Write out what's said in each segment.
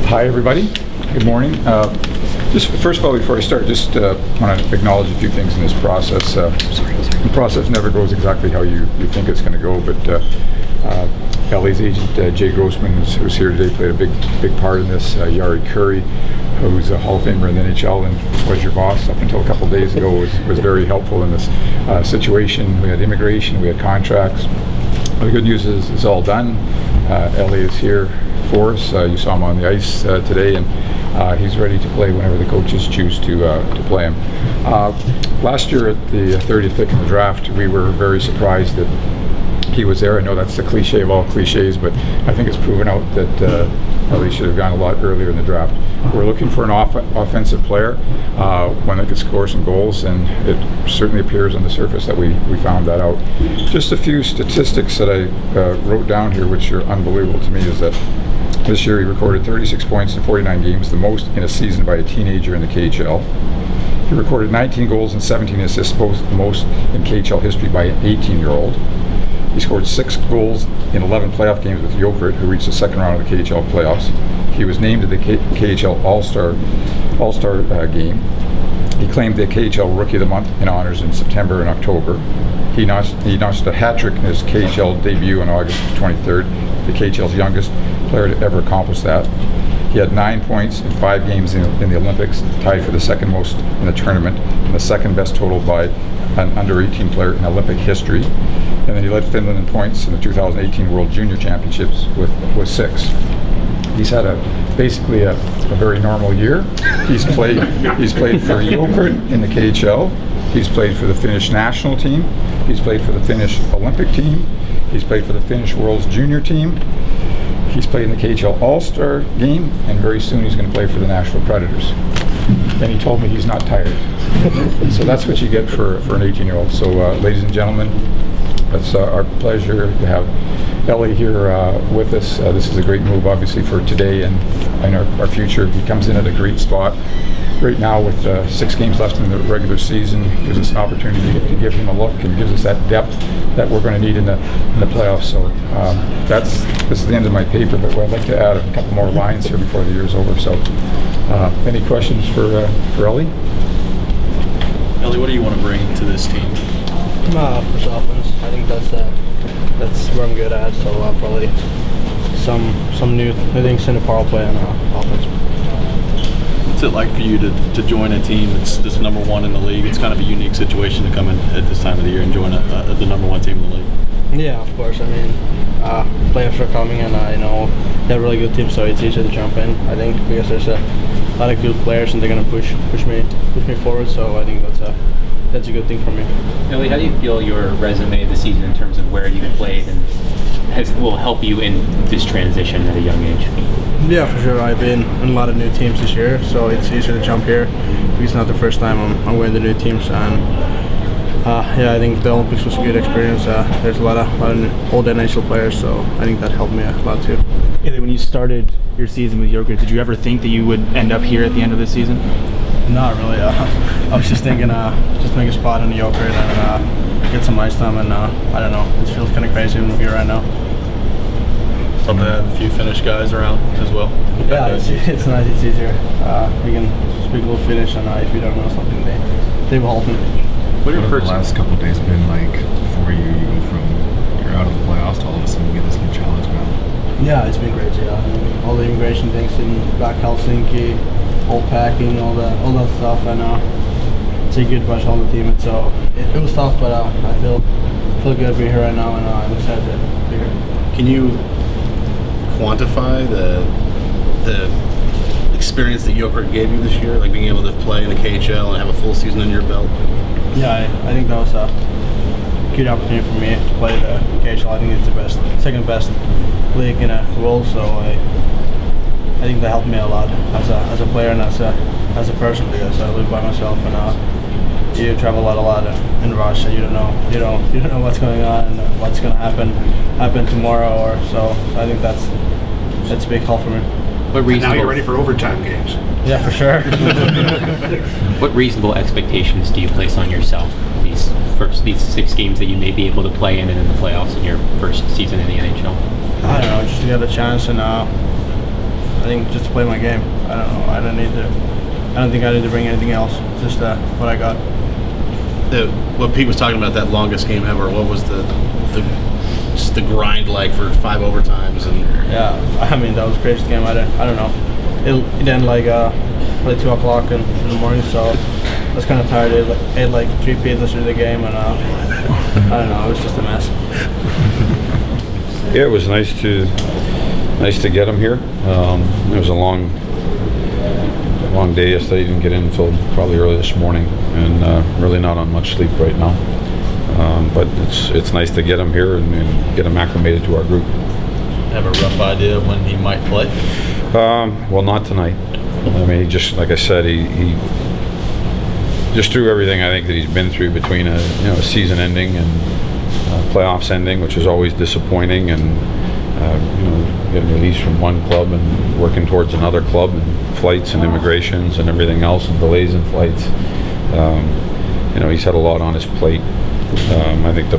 Hi everybody, good morning. Just first of all, before I start, just want to acknowledge a few things in this process. The process never goes exactly how you think it's going to go, but Eeli's agent, Jay Grossman, who's here today, played a big part in this. Yari Curry, who's a Hall of Famer in the NHL and was your boss up until a couple days ago, was very helpful in this situation. We had immigration, we had contracts. The good news is it's all done. Eeli is here for us. You saw him on the ice today, and he's ready to play whenever the coaches choose to play him. Last year at the 30th pick in the draft, we were very surprised that he was there. I know that's the cliche of all cliches, but I think it's proven out that Eeli should have gone a lot earlier in the draft. We're looking for an offensive player, one that could score some goals, and it certainly appears on the surface that we found that out. Just a few statistics that I wrote down here, which are unbelievable to me, is that this year he recorded 36 points in 49 games, the most in a season by a teenager in the KHL. He recorded 19 goals and 17 assists, both the most in KHL history by an 18-year-old. He scored 6 goals in 11 playoff games with Jokerit, who reached the second round of the KHL playoffs. He was named to the KHL All-Star game. He claimed the KHL Rookie of the Month in honors in September and October. He notched a hat-trick in his KHL debut on August 23rd, the KHL's youngest player to ever accomplish that. He had 9 points in 5 games in the Olympics, tied for the second most in the tournament, and the second best total by an under-18 player in Olympic history. And then he led Finland in points in the 2018 World Junior Championships with 6. He's had basically a very normal year. He's played for Jokerit in the KHL. He's played for the Finnish national team. He's played for the Finnish Olympic team. He's played for the Finnish World's Junior team. He's played in the KHL All-Star game, and very soon he's going to play for the Nashville Predators. And he told me he's not tired. So that's what you get for an 18-year-old. So ladies and gentlemen, it's our pleasure to have Eeli here with us. This is a great move, obviously, for today and our future. He comes in at a great spot right now with 6 games left in the regular season. Gives us an opportunity to give him a look and gives us that depth that we're going to need in the playoffs. So this is the end of my paper, but I'd like to add a couple more lines here before the year's over. So any questions for Eeli? Eeli, what do you want to bring to this team? First offense. I think that's where I'm good at. So probably some new things in the power play and offense. What's it like for you to join a team that's just #1 in the league? It's kind of a unique situation to come in at this time of the year and join the #1 team in the league. Yeah, of course. I mean, playoffs are coming, and I know they're a really good team, so it's easier to jump in. I think because there's a lot of good players, and they're gonna push me forward. So I think that's a good thing for me. Eeli, how do you feel your resume this season in terms of where you've played and will help you in this transition at a young age? Yeah, for sure. I've been on a lot of new teams this year, so it's easier to jump here. It's not the first time I'm going to new teams, and yeah, I think the Olympics was a good experience. There's a lot of old NHL players, so I think that helped me a lot too. Eeli, when you started your season with Jokerit, did you ever think that you would end up here at the end of the season? Not really. I was just thinking, just make a spot in the Jokerit and get some ice time, and I don't know. It feels kind of crazy when we're here right now. Love to have a few Finnish guys around as well. Yeah, it's nice. It's easier. We can speak a little Finnish, and if you don't know something, they will help me. What have the last couple of days been like for you? You go from you're out of the playoffs to all of a sudden you get this new challenge now. Yeah, it's been great. Yeah, I mean, all the immigration things in back Helsinki, all packing, all that stuff, and it's a good bunch on the team. And so it was tough, but I feel good being here right now, and I'm excited to be here. Can you quantify the experience that Jokerit gave you this year, like being able to play in the KHL and have a full season under your belt? Yeah, I think that was a good opportunity for me to play the KHL. I think it's the second best league in the world, so I think that helped me a lot as a player and as a person, because I live by myself and you travel a lot in Russia. You don't know what's going on and what's going to happen tomorrow or so. I think that's a big help for me. Now you're ready for overtime games. Yeah, for sure. What reasonable expectations do you place on yourself these 6 games that you may be able to play in and in the playoffs in your first season in the NHL? I don't know, just to get a chance, and think just to play my game. I don't know. I don't think I need to bring anything else. Just what I got. What Pete was talking about, that longest game ever. What was just the grind like for 5 overtimes? And yeah, I mean that was the craziest game. I don't know. It ended like 2 o'clock in the morning, so I was kind of tired. I ate like 3 pizzas through the game, and I don't know. It was just a mess. Yeah, it was nice to get him here. It was a long day yesterday. Didn't get in until probably early this morning, and really not on much sleep right now. But it's nice to get him here and get him acclimated to our group. Have a rough idea of when he might play? Well, not tonight. I mean, he just, like I said, he just through everything I think that he's been through between a season ending and playoffs ending, which is always disappointing, and getting released from one club and working towards another club, and flights and immigrations and everything else, and delays in flights. He's had a lot on his plate. I think the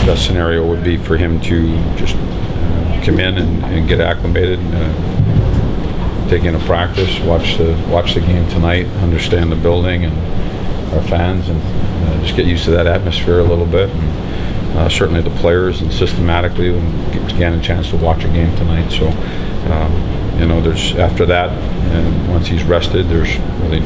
best scenario would be for him to just come in and get acclimated, take in a practice, watch the game tonight, understand the building and our fans, and just get used to that atmosphere a little bit. And, certainly the players, and systematically, and again a chance to watch a game tonight. So there's after that, and once he's rested, there's really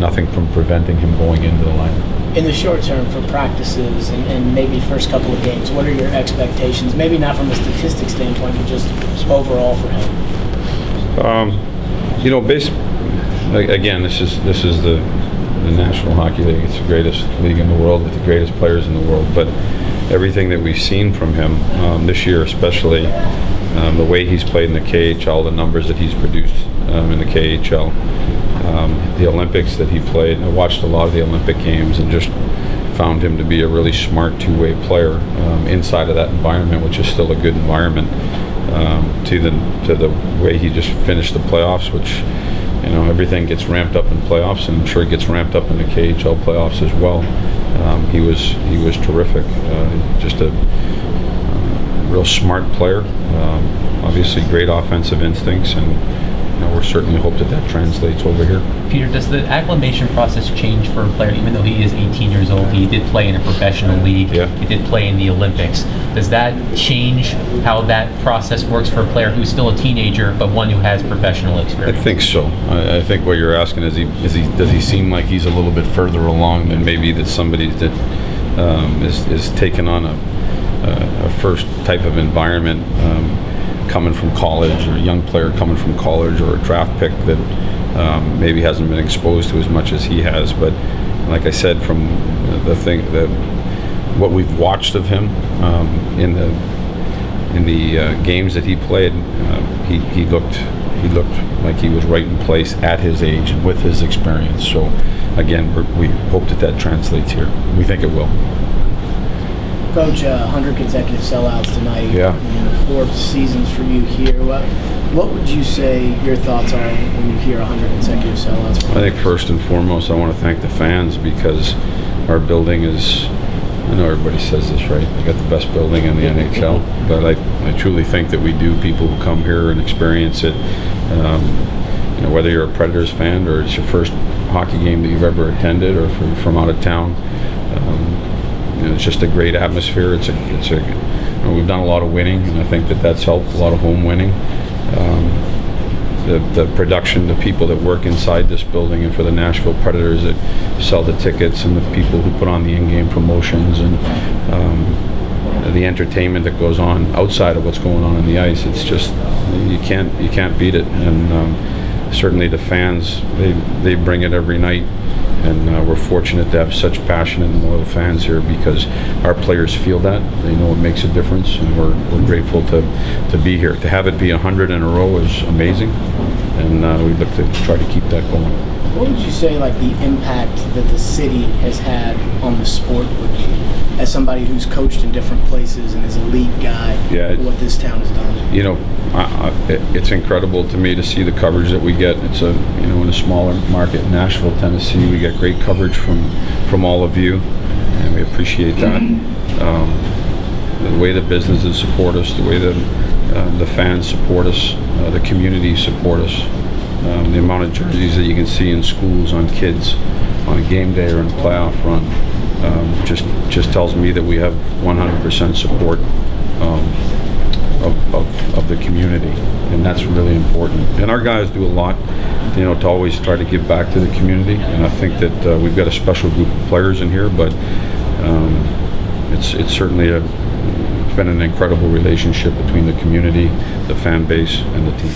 nothing from preventing him going into the lineup. In the short term, for practices and maybe first couple of games, what are your expectations? Maybe not from a statistics standpoint, but just overall for him. Again, this is the National Hockey League. It's the greatest league in the world with the greatest players in the world. But everything that we've seen from him this year, especially the way he's played in the KHL, the numbers that he's produced in the KHL, the Olympics that he played. I watched a lot of the Olympic games and just found him to be a really smart two-way player inside of that environment, which is still a good environment. To the way he just finished the playoffs, which everything gets ramped up in playoffs, and I'm sure it gets ramped up in the KHL playoffs as well. He was terrific. Just a real smart player. Obviously, great offensive instincts, and we're certainly hope that translates over here. Peter, does the acclimation process change for a player? Even though he is 18 years old, he did play in a professional league. Yeah. He did play in the Olympics. Does that change how that process works for a player who's still a teenager, but one who has professional experience? I think so. I think what you're asking is, does he seem like he's a little bit further along than maybe that somebody that is taking on a first type of environment, coming from college, or a young player coming from college, or a draft pick that maybe hasn't been exposed to as much as he has. But like I said, from what we've watched of him in the games that he played, he looked like he was right in place at his age and with his experience. So again, we hope that translates here. We think it will. Coach, 100 consecutive sellouts tonight. Yeah. 4 seasons for you here. What would you say your thoughts are when you hear 100 consecutive sellouts? I think first and foremost, I want to thank the fans, because our building is, I know everybody says this, right? We got the best building in the NHL, but I truly think that we do. People who come here and experience it, whether you're a Predators fan or it's your first hockey game that you've ever attended, or from out of town. It's just a great atmosphere. We've done a lot of winning, and I think that's helped, a lot of home winning. The production, the people that work inside this building, and for the Nashville Predators that sell the tickets, and the people who put on the in-game promotions, and the entertainment that goes on outside of what's going on the ice. It's just, you can't beat it. And certainly the fans, they bring it every night. And we're fortunate to have such passionate and loyal fans here, because our players feel that. They know it makes a difference, and we're grateful to be here. To have it be 100 in a row is amazing, and we look to try to keep that going. What would you say, like, the impact that the city has had on the sport would be, as somebody who's coached in different places and is a lead guy? Yeah, what this town has done. It's incredible to me to see the coverage that we get. It's in a smaller market, Nashville, Tennessee, we get great coverage from all of you, and we appreciate that. The way the businesses support us, the way the The fans support us. The community support us. The amount of jerseys that you can see in schools on kids on a game day or in a playoff run just tells me that we have 100% support of the community, and that's really important. And our guys do a lot, to always try to give back to the community. And I think that we've got a special group of players in here, but it's certainly it's been an incredible relationship between the community, the fan base, and the team.